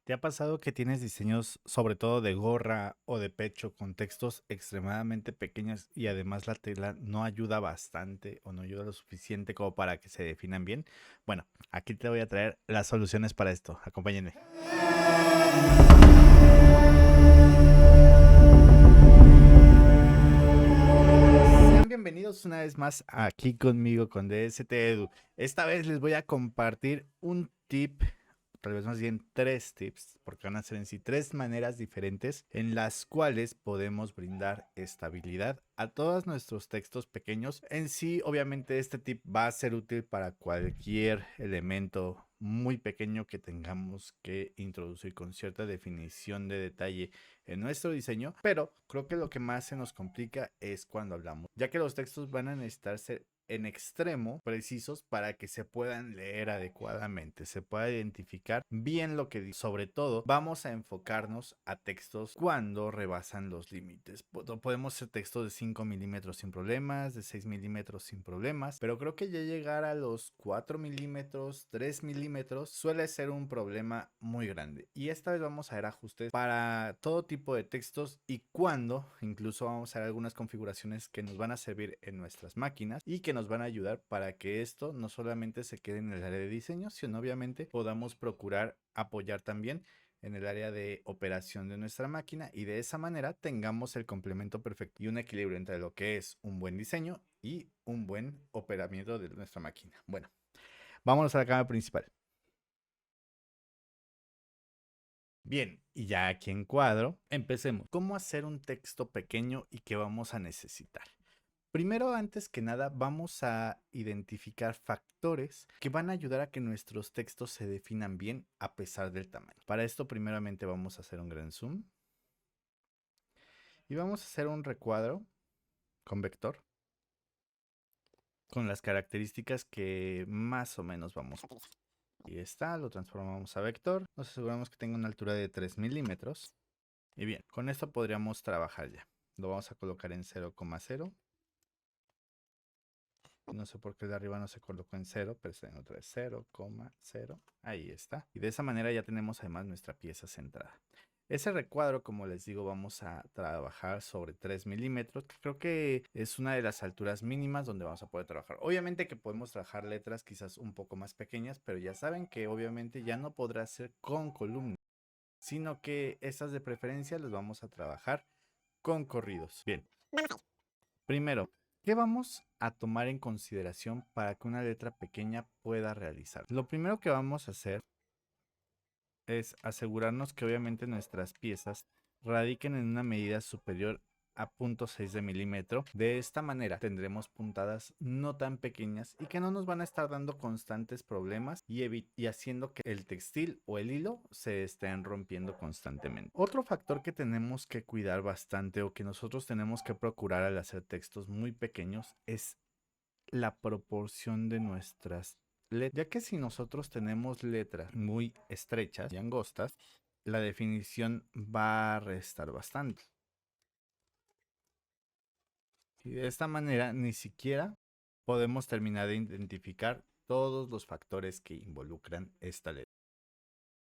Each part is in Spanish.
¿Te ha pasado que tienes diseños, sobre todo de gorra o de pecho, con textos extremadamente pequeños y además la tela no ayuda bastante o no ayuda lo suficiente como para que se definan bien? Bueno, aquí te voy a traer las soluciones para esto. Acompáñenme. Sean bienvenidos una vez más aquí conmigo con DST Edu. Esta vez les voy a compartir un tip, tal vez más bien tres tips, porque van a ser en sí tres maneras diferentes en las cuales podemos brindar estabilidad a todos nuestros textos pequeños. En sí, obviamente este tip va a ser útil para cualquier elemento muy pequeño que tengamos que introducir con cierta definición de detalle en nuestro diseño, pero creo que lo que más se nos complica es cuando hablamos, ya que los textos van a necesitar ser en extremo precisos para que se puedan leer adecuadamente, se pueda identificar bien lo que dice. Sobre todo, vamos a enfocarnos a textos cuando rebasan los límites. Podemos hacer textos de 5 milímetros sin problemas, de 6 milímetros sin problemas, pero creo que ya llegar a los 4 milímetros, 3 milímetros suele ser un problema muy grande. Y esta vez vamos a ver ajustes para todo tipo de textos y cuando incluso vamos a ver algunas configuraciones que nos van a servir en nuestras máquinas y que nos van a ayudar para que esto no solamente se quede en el área de diseño, sino obviamente podamos procurar apoyar también en el área de operación de nuestra máquina y de esa manera tengamos el complemento perfecto y un equilibrio entre lo que es un buen diseño y un buen operamiento de nuestra máquina. Bueno, vámonos a la cámara principal. Bien, y ya aquí en cuadro, empecemos. ¿Cómo hacer un texto pequeño y qué vamos a necesitar? Primero, antes que nada, vamos a identificar factores que van a ayudar a que nuestros textos se definan bien a pesar del tamaño. Para esto, primeramente vamos a hacer un gran zoom y vamos a hacer un recuadro con vector con las características que más o menos vamos a utilizar. Ahí está, lo transformamos a vector, nos aseguramos que tenga una altura de 3 milímetros. Y bien, con esto podríamos trabajar ya. Lo vamos a colocar en 0,0. No sé por qué el de arriba no se colocó en 0, pero está en otra vez 0,0. Ahí está. Y de esa manera ya tenemos además nuestra pieza centrada. Ese recuadro, como les digo, vamos a trabajar sobre 3 milímetros. Creo que es una de las alturas mínimas donde vamos a poder trabajar. Obviamente que podemos trabajar letras quizás un poco más pequeñas, pero ya saben que obviamente ya no podrá ser con columnas, sino que estas de preferencia las vamos a trabajar con corridos. Bien, primero, ¿qué vamos a tomar en consideración para que una letra pequeña pueda realizar? Lo primero que vamos a hacer es asegurarnos que obviamente nuestras piezas radiquen en una medida superior a 0,6 de milímetro. De esta manera tendremos puntadas no tan pequeñas y que no nos van a estar dando constantes problemas y haciendo que el textil o el hilo se estén rompiendo constantemente. Otro factor que tenemos que cuidar bastante o que nosotros tenemos que procurar al hacer textos muy pequeños es la proporción de nuestras letras, ya que si nosotros tenemos letras muy estrechas y angostas, la definición va a restar bastante. Y de esta manera ni siquiera podemos terminar de identificar todos los factores que involucran esta letra.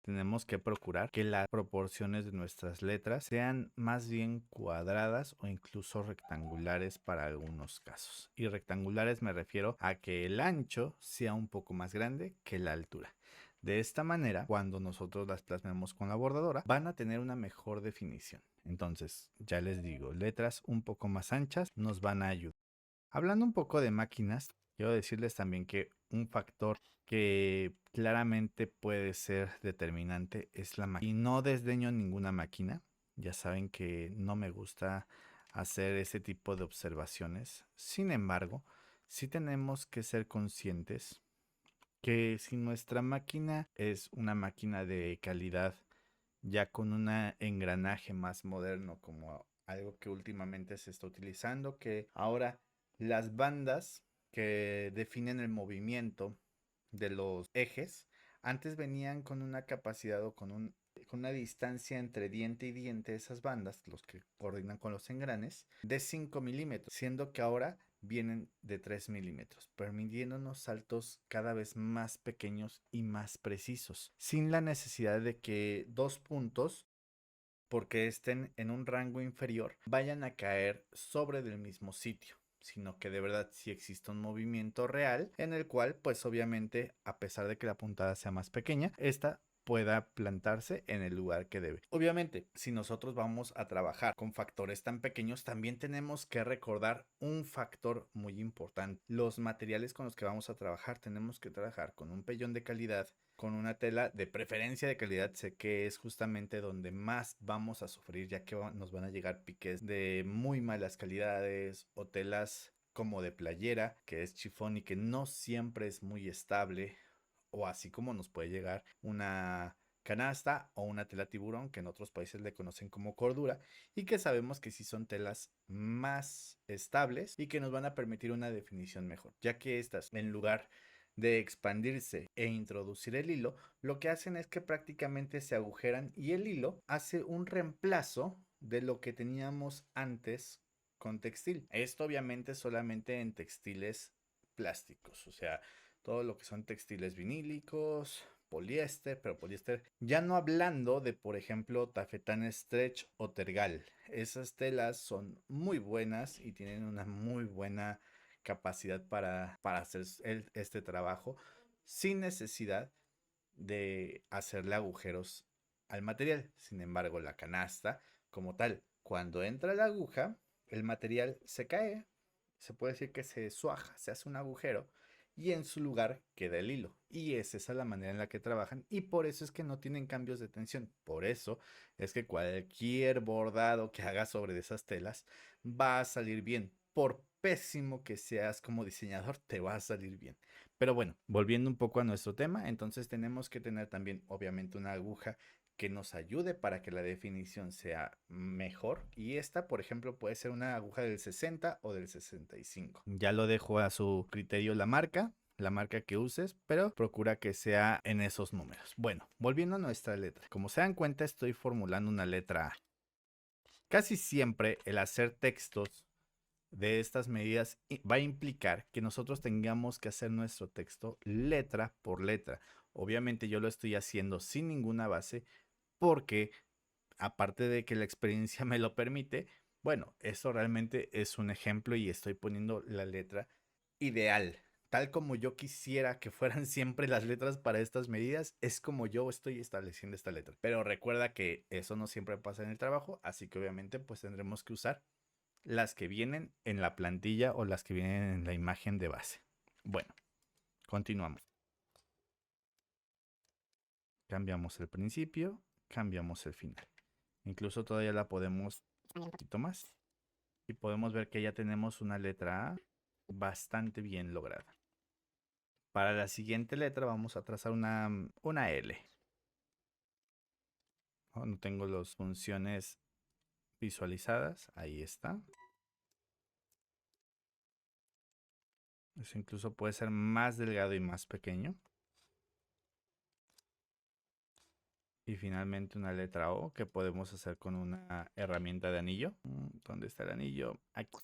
Tenemos que procurar que las proporciones de nuestras letras sean más bien cuadradas o incluso rectangulares para algunos casos. Y rectangulares me refiero a que el ancho sea un poco más grande que la altura. De esta manera, cuando nosotros las plasmemos con la bordadora, van a tener una mejor definición. Entonces, ya les digo, letras un poco más anchas nos van a ayudar. Hablando un poco de máquinas, quiero decirles también que un factor que claramente puede ser determinante es la máquina. Y no desdeño ninguna máquina. Ya saben que no me gusta hacer ese tipo de observaciones. Sin embargo, sí tenemos que ser conscientes que si nuestra máquina es una máquina de calidad, ya con un engranaje más moderno, como algo que últimamente se está utilizando, que ahora las bandas que definen el movimiento de los ejes antes venían con una capacidad o con una distancia entre diente y diente, esas bandas, los que coordinan con los engranes, de 5 milímetros, siendo que ahora vienen de 3 milímetros, permitiéndonos saltos cada vez más pequeños y más precisos, sin la necesidad de que dos puntos, porque estén en un rango inferior, vayan a caer sobre del mismo sitio, sino que de verdad sí existe un movimiento real en el cual, pues obviamente, a pesar de que la puntada sea más pequeña, esta pueda plantarse en el lugar que debe. Obviamente, si nosotros vamos a trabajar con factores tan pequeños, también tenemos que recordar un factor muy importante. Los materiales con los que vamos a trabajar, tenemos que trabajar con un pellón de calidad, con una tela de preferencia de calidad. Sé que es justamente donde más vamos a sufrir, ya que nos van a llegar piques de muy malas calidades o telas como de playera, que es chifón y que no siempre es muy estable, o así como nos puede llegar una canasta o una tela tiburón, que en otros países le conocen como cordura, y que sabemos que sí son telas más estables y que nos van a permitir una definición mejor, ya que estas, en lugar de expandirse e introducir el hilo, lo que hacen es que prácticamente se agujeran y el hilo hace un reemplazo de lo que teníamos antes con textil. Esto obviamente solamente en textiles plásticos, o sea, todo lo que son textiles vinílicos, poliéster, pero poliéster, ya no hablando de, por ejemplo, tafetán stretch o tergal. Esas telas son muy buenas y tienen una muy buena capacidad para hacer este trabajo sin necesidad de hacerle agujeros al material. Sin embargo, la canasta como tal, cuando entra la aguja, el material se cae, se puede decir que se suaja, se hace un agujero y en su lugar queda el hilo. Y es esa la manera en la que trabajan y por eso es que no tienen cambios de tensión. Por eso es que cualquier bordado que hagas sobre esas telas va a salir bien. Por pésimo que seas como diseñador, te va a salir bien. Pero bueno, volviendo un poco a nuestro tema, entonces tenemos que tener también obviamente una aguja que nos ayude para que la definición sea mejor. Y esta, por ejemplo, puede ser una aguja del 60 o del 65. Ya lo dejo a su criterio la marca que uses, pero procura que sea en esos números. Bueno, volviendo a nuestra letra. Como se dan cuenta, estoy formulando una letra A. Casi siempre el hacer textos de estas medidas va a implicar que nosotros tengamos que hacer nuestro texto letra por letra. Obviamente yo lo estoy haciendo sin ninguna base porque aparte de que la experiencia me lo permite, bueno, esto realmente es un ejemplo y estoy poniendo la letra ideal. Tal como yo quisiera que fueran siempre las letras para estas medidas, es como yo estoy estableciendo esta letra. Pero recuerda que eso no siempre pasa en el trabajo, así que obviamente pues tendremos que usar las que vienen en la plantilla o las que vienen en la imagen de base. Bueno, continuamos. Cambiamos el principio, cambiamos el final. Incluso todavía la podemos un poquito más y podemos ver que ya tenemos una letra A bastante bien lograda. Para la siguiente letra vamos a trazar una L. No tengo las funciones visualizadas. Ahí está. Eso incluso puede ser más delgado y más pequeño. Y finalmente una letra O que podemos hacer con una herramienta de anillo. ¿Dónde está el anillo? Aquí.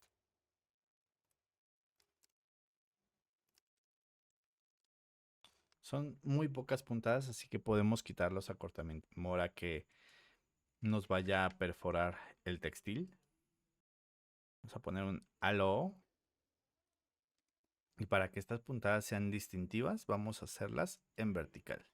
Son muy pocas puntadas, así que podemos quitar los acortamientos. Mora que nos vaya a perforar el textil. Vamos a poner un halo. Y para que estas puntadas sean distintivas, vamos a hacerlas en vertical.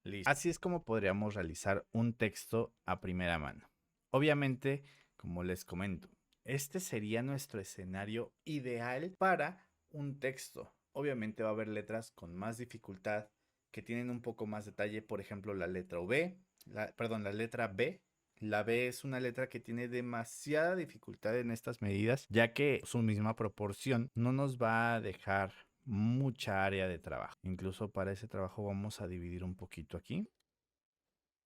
Listo. Así es como podríamos realizar un texto a primera mano. Obviamente, como les comento, este sería nuestro escenario ideal para un texto. Obviamente va a haber letras con más dificultad, que tienen un poco más detalle, por ejemplo, la letra B, la letra B. La B es una letra que tiene demasiada dificultad en estas medidas, ya que su misma proporción no nos va a dejar mucha área de trabajo. Incluso para ese trabajo vamos a dividir un poquito aquí.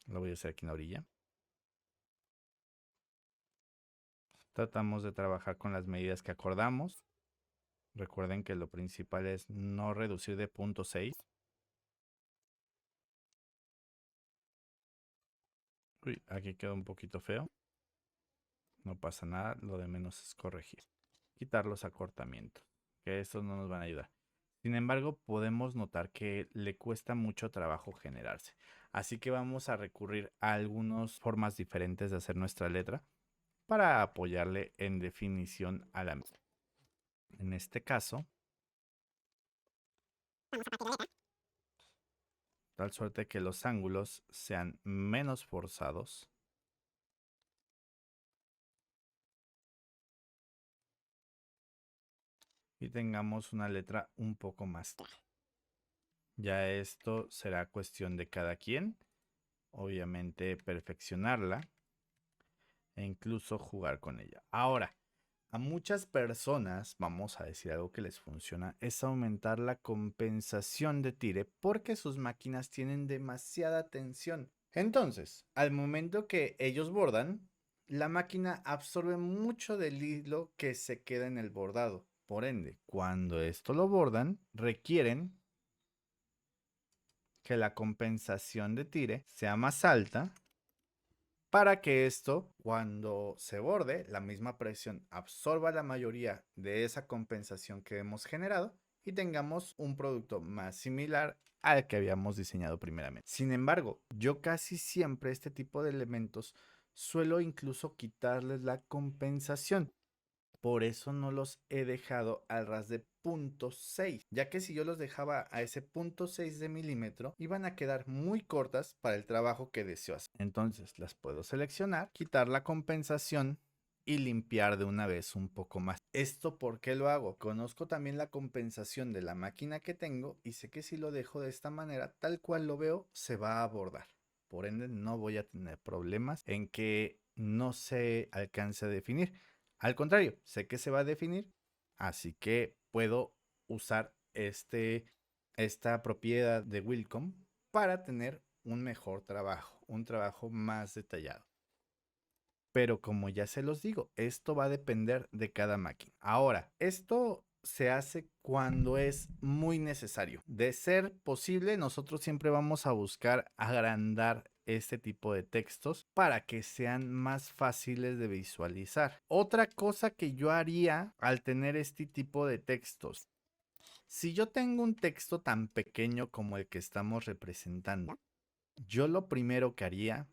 Lo voy a hacer aquí en la orilla. Tratamos de trabajar con las medidas que acordamos. Recuerden que lo principal es no reducir de 0.6. Uy, aquí quedó un poquito feo. No pasa nada, lo de menos es corregir. quitar los acortamientos, que estos no nos van a ayudar. Sin embargo, podemos notar que le cuesta mucho trabajo generarse. Así que vamos a recurrir a algunas formas diferentes de hacer nuestra letra para apoyarle en definición a la misma. En este caso, tal suerte que los ángulos sean menos forzados. Y tengamos una letra un poco más clara. Ya esto será cuestión de cada quien. Obviamente perfeccionarla e incluso jugar con ella. Ahora, a muchas personas, vamos a decir algo que les funciona, es aumentar la compensación de tire porque sus máquinas tienen demasiada tensión. Entonces, al momento que ellos bordan, la máquina absorbe mucho del hilo que se queda en el bordado. Por ende, cuando esto lo bordan, requieren que la compensación de tire sea más alta para que esto, cuando se borde, la misma presión absorba la mayoría de esa compensación que hemos generado y tengamos un producto más similar al que habíamos diseñado primeramente. Sin embargo, yo casi siempre este tipo de elementos suelo incluso quitarles la compensación. Por eso no los he dejado al ras de 0.6, ya que si yo los dejaba a ese 0.6 de milímetro, iban a quedar muy cortas para el trabajo que deseo hacer. Entonces las puedo seleccionar, quitar la compensación y limpiar de una vez un poco más. ¿Esto por qué lo hago? Conozco también la compensación de la máquina que tengo y sé que si lo dejo de esta manera, tal cual lo veo, se va a abordar. Por ende, no voy a tener problemas en que no se alcance a definir. Al contrario, sé que se va a definir, así que puedo usar esta propiedad de Wilcom para tener un mejor trabajo, un trabajo más detallado. Pero como ya se los digo, esto va a depender de cada máquina. Ahora, esto se hace cuando es muy necesario. De ser posible, nosotros siempre vamos a buscar agrandar este tipo de textos para que sean más fáciles de visualizar. Otra cosa que yo haría al tener este tipo de textos, si yo tengo un texto tan pequeño como el que estamos representando, yo lo primero que haría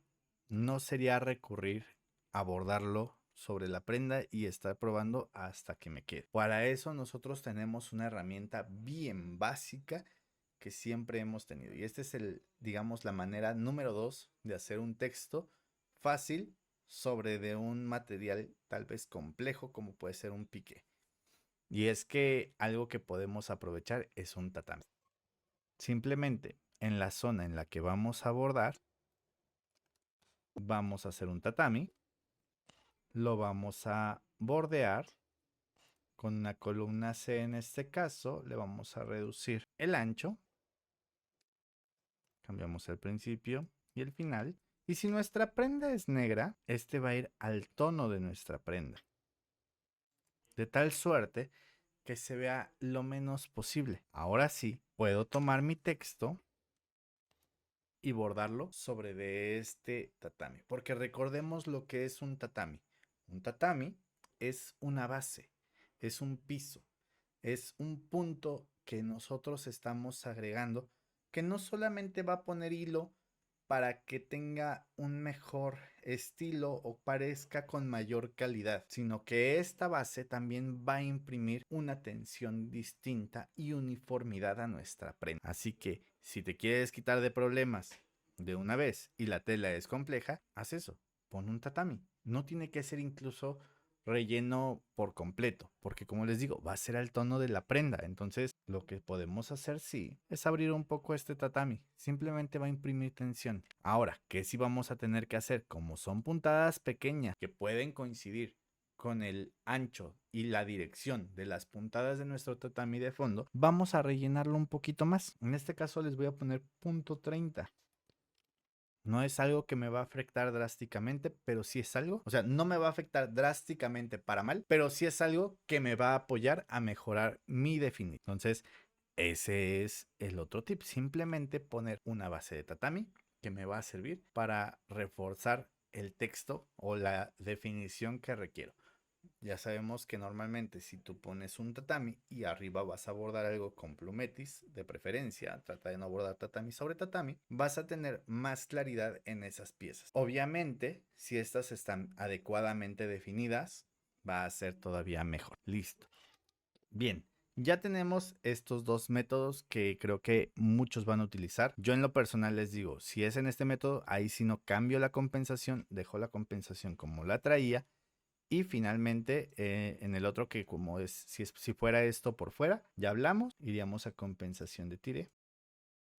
no sería recurrir a bordarlo sobre la prenda y estar probando hasta que me quede. Para eso nosotros tenemos una herramienta bien básica que siempre hemos tenido. Y este es digamos, la manera número 2 de hacer un texto fácil sobre de un material tal vez complejo como puede ser un piqué. Y es que algo que podemos aprovechar es un tatami. Simplemente en la zona en la que vamos a bordar, vamos a hacer un tatami, lo vamos a bordear con una columna C. En este caso le vamos a reducir el ancho, cambiamos el principio y el final, y si nuestra prenda es negra, este va a ir al tono de nuestra prenda, de tal suerte que se vea lo menos posible. Ahora sí, puedo tomar mi texto y bordarlo sobre de este tatami, porque recordemos lo que es un tatami. Un tatami es una base, es un piso, es un punto que nosotros estamos agregando que no solamente va a poner hilo para que tenga un mejor estilo o parezca con mayor calidad, sino que esta base también va a imprimir una tensión distinta y uniformidad a nuestra prenda. Así que si te quieres quitar de problemas de una vez y la tela es compleja, haz eso, pon un tatami. No tiene que ser incluso relleno por completo, porque como les digo, va a ser al tono de la prenda. Entonces, lo que podemos hacer, sí, es abrir un poco este tatami. Simplemente va a imprimir tensión. Ahora, ¿qué sí vamos a tener que hacer? Como son puntadas pequeñas que pueden coincidir con el ancho y la dirección de las puntadas de nuestro tatami de fondo, vamos a rellenarlo un poquito más. En este caso les voy a poner .30. No es algo que me va a afectar drásticamente, pero sí es algo, o sea, no me va a afectar drásticamente para mal, pero sí es algo que me va a apoyar a mejorar mi definición. Entonces, ese es el otro tip, simplemente poner una base de tatami que me va a servir para reforzar el texto o la definición que requiero. Ya sabemos que normalmente si tú pones un tatami y arriba vas a bordar algo con plumetis, de preferencia, trata de no bordar tatami sobre tatami, vas a tener más claridad en esas piezas. Obviamente, si estas están adecuadamente definidas, va a ser todavía mejor. Listo. Bien, ya tenemos estos dos métodos que creo que muchos van a utilizar. Yo en lo personal les digo, si es en este método, ahí sí no cambio la compensación, dejo la compensación como la traía. Y finalmente, en el otro que como si fuera esto por fuera, ya hablamos, iríamos a compensación de tire.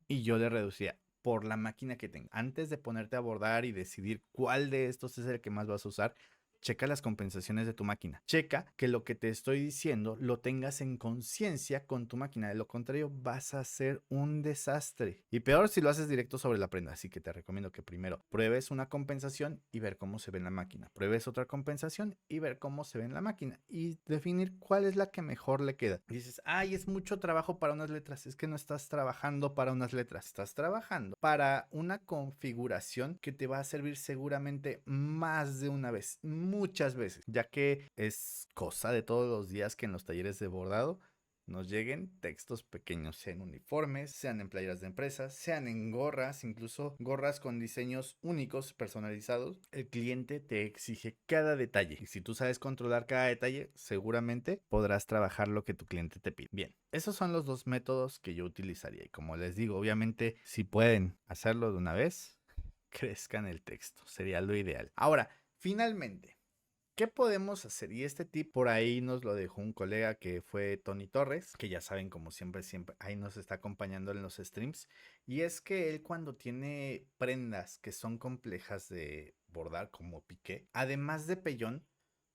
Y yo le reduciría por la máquina que tenga. Antes de ponerte a bordar y decidir cuál de estos es el que más vas a usar, checa las compensaciones de tu máquina. Checa que lo que te estoy diciendo lo tengas en conciencia con tu máquina. De lo contrario, vas a hacer un desastre. Y peor si lo haces directo sobre la prenda. Así que te recomiendo que primero pruebes una compensación y ver cómo se ve en la máquina. Pruebes otra compensación y ver cómo se ve en la máquina. Y definir cuál es la que mejor le queda. Y dices, ay, es mucho trabajo para unas letras. Es que no estás trabajando para unas letras. Estás trabajando para una configuración que te va a servir seguramente más de una vez, muchas veces, ya que es cosa de todos los días que en los talleres de bordado nos lleguen textos pequeños, sean uniformes, sean en playeras de empresas, sean en gorras, incluso gorras con diseños únicos, personalizados. El cliente te exige cada detalle y si tú sabes controlar cada detalle, seguramente podrás trabajar lo que tu cliente te pide. Bien, esos son los dos métodos que yo utilizaría y como les digo, obviamente si pueden hacerlo de una vez, crezcan el texto, sería lo ideal. Ahora, finalmente, ¿qué podemos hacer? Y este tip por ahí nos lo dejó un colega que fue Tony Torres, que ya saben, como siempre, ahí nos está acompañando en los streams. Y es que él cuando tiene prendas que son complejas de bordar como piqué, además de pellón,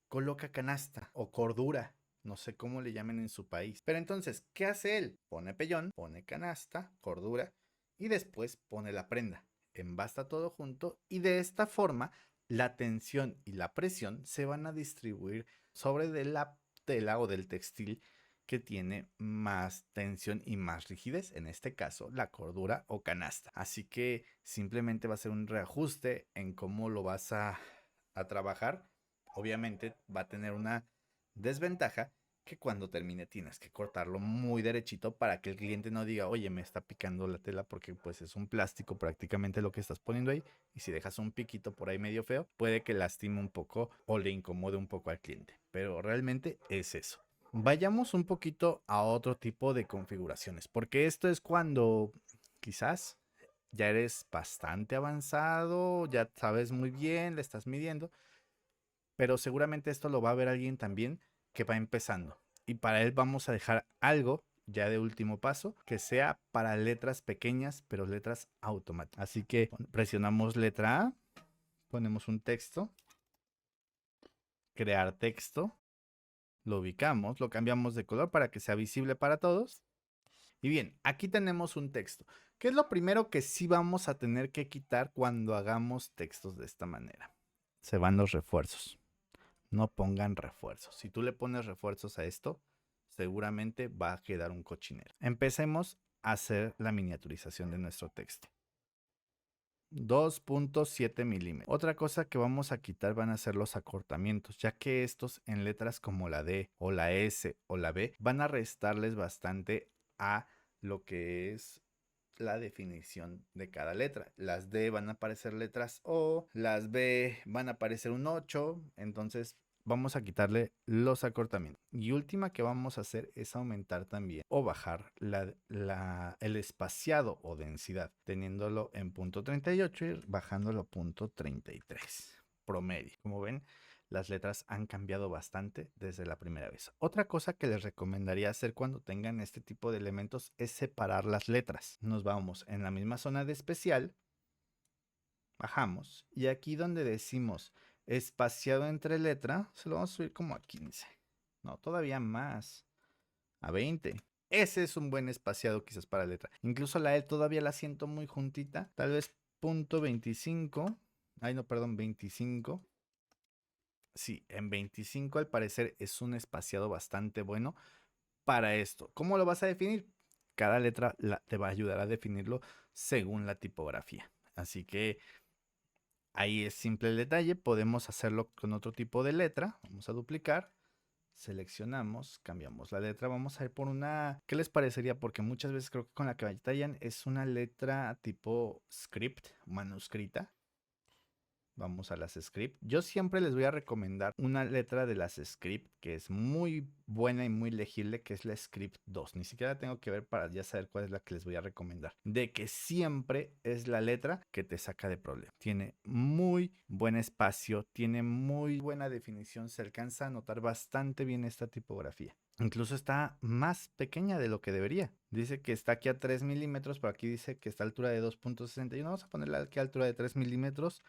coloca canasta o cordura. No sé cómo le llamen en su país. Pero entonces, ¿qué hace él? Pone pellón, pone canasta, cordura y después pone la prenda. Embasta todo junto y de esta forma la tensión y la presión se van a distribuir sobre de la tela o del textil que tiene más tensión y más rigidez, en este caso la cordura o canasta. Así que simplemente va a ser un reajuste en cómo lo vas a trabajar. Obviamente va a tener una desventaja que cuando termine tienes que cortarlo muy derechito para que el cliente no diga, oye, me está picando la tela porque pues es un plástico prácticamente lo que estás poniendo ahí y si dejas un piquito por ahí medio feo, puede que lastime un poco o le incomode un poco al cliente, pero realmente es eso. Vayamos un poquito a otro tipo de configuraciones, porque esto es cuando quizás ya eres bastante avanzado, ya sabes muy bien, le estás midiendo, pero seguramente esto lo va a ver alguien también que va empezando. Y para él vamos a dejar algo ya de último paso que sea para letras pequeñas, pero letras automáticas. Así que presionamos letra A, ponemos un texto, crear texto, lo ubicamos, lo cambiamos de color para que sea visible para todos. Y bien, aquí tenemos un texto. ¿Qué es lo primero que sí vamos a tener que quitar cuando hagamos textos de esta manera? Se van los refuerzos. No pongan refuerzos. Si tú le pones refuerzos a esto, seguramente va a quedar un cochinero. Empecemos a hacer la miniaturización de nuestro texto. 2.7 milímetros. Otra cosa que vamos a quitar van a ser los acortamientos, ya que estos en letras como la D o la S o la B van a restarles bastante a lo que es la definición de cada letra. Las D van a parecer letras O, las B van a parecer un 8, entonces vamos a quitarle los acortamientos. Y última que vamos a hacer es aumentar también o bajar el espaciado o densidad, teniéndolo en punto 38 y bajándolo a punto 33 promedio. Como ven, las letras han cambiado bastante desde la primera vez. Otra cosa que les recomendaría hacer cuando tengan este tipo de elementos es separar las letras. Nos vamos en la misma zona de especial, bajamos y aquí donde decimos espaciado entre letra, se lo vamos a subir como a 15. No, todavía más, a 20. Ese es un buen espaciado quizás para letra. Incluso la E todavía la siento muy juntita, tal vez punto 25. Ay, no, perdón, 25. Sí, en 25 al parecer es un espaciado bastante bueno para esto. ¿Cómo lo vas a definir? Cada letra te va a ayudar a definirlo según la tipografía. Así que Ahí es simple el detalle, podemos hacerlo con otro tipo de letra. Vamos a duplicar, seleccionamos, cambiamos la letra, vamos a ir por una, ¿qué les parecería? Porque muchas veces creo que con la que batallan es una letra tipo script, manuscrita. Vamos a las script. Yo siempre les voy a recomendar una letra de las script que es muy buena y muy legible, que es la script 2. Ni siquiera tengo que ver para ya saber cuál es la que les voy a recomendar. De que siempre es la letra que te saca de problema. Tiene muy buen espacio, tiene muy buena definición, se alcanza a notar bastante bien esta tipografía. Incluso está más pequeña de lo que debería. Dice que está aquí a 3 milímetros, pero aquí dice que está a altura de 2.61. Vamos a ponerle aquí a altura de 3 milímetros.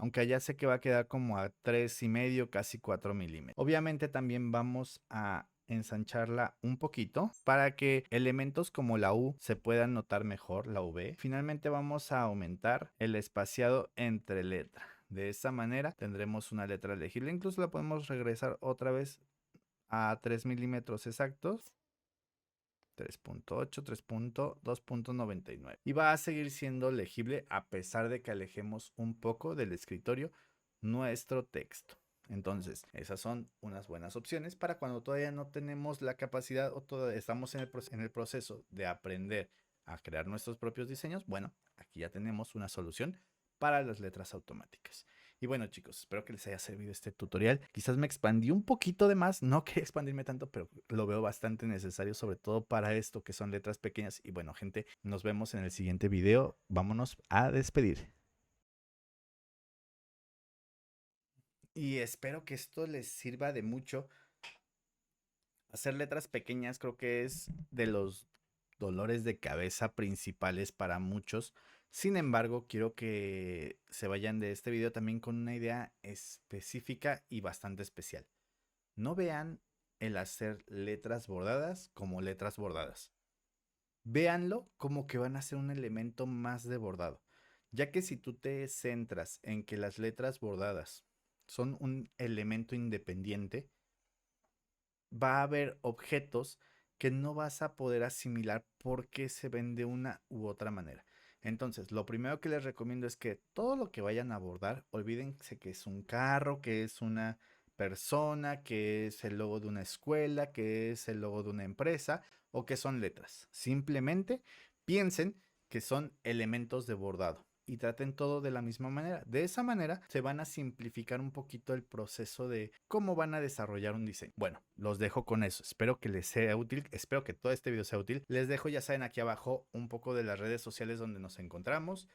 Aunque allá sé que va a quedar como a 3,5, casi 4 milímetros. Obviamente también vamos a ensancharla un poquito para que elementos como la U se puedan notar mejor, la V. Finalmente vamos a aumentar el espaciado entre letra. De esa manera tendremos una letra legible. Incluso la podemos regresar otra vez a 3 milímetros exactos. 3.8, 3.2.99. Y va a seguir siendo legible a pesar de que alejemos un poco del escritorio nuestro texto. Entonces, esas son unas buenas opciones para cuando todavía no tenemos la capacidad o todavía estamos en el proceso de aprender a crear nuestros propios diseños. Bueno, aquí ya tenemos una solución para las letras automáticas. Y bueno, chicos, espero que les haya servido este tutorial. Quizás me expandí un poquito de más, no quería expandirme tanto, pero lo veo bastante necesario, sobre todo para esto que son letras pequeñas. Y bueno, gente, nos vemos en el siguiente video. Vámonos a despedir. Y espero que esto les sirva de mucho. Hacer letras pequeñas creo que es de los dolores de cabeza principales para muchos. Sin embargo, quiero que se vayan de este video también con una idea específica y bastante especial. No vean el hacer letras bordadas como letras bordadas. Véanlo como que van a ser un elemento más de bordado. Ya que si tú te centras en que las letras bordadas son un elemento independiente, va a haber objetos que no vas a poder asimilar porque se ven de una u otra manera. Entonces, lo primero que les recomiendo es que todo lo que vayan a abordar, olvídense que es un carro, que es una persona, que es el logo de una escuela, que es el logo de una empresa o que son letras. Simplemente piensen que son elementos de bordado y traten todo de la misma manera. De esa manera se van a simplificar un poquito el proceso de cómo van a desarrollar un diseño. Bueno, los dejo con eso. Espero que les sea útil. Espero que todo este video sea útil. Les dejo, ya saben, aquí abajo un poco de las redes sociales donde nos encontramos.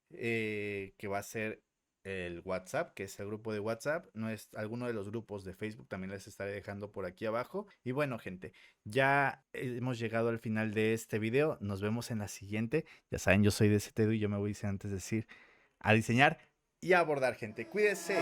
Que va a ser el WhatsApp, que es el grupo de WhatsApp. No es alguno de los grupos de Facebook, también les estaré dejando por aquí abajo. Y bueno, gente, ya hemos llegado al final de este video. Nos vemos en la siguiente. Ya saben, yo soy de DCTedu y yo me voy sin antes decir a diseñar y a abordar, gente. Cuídense.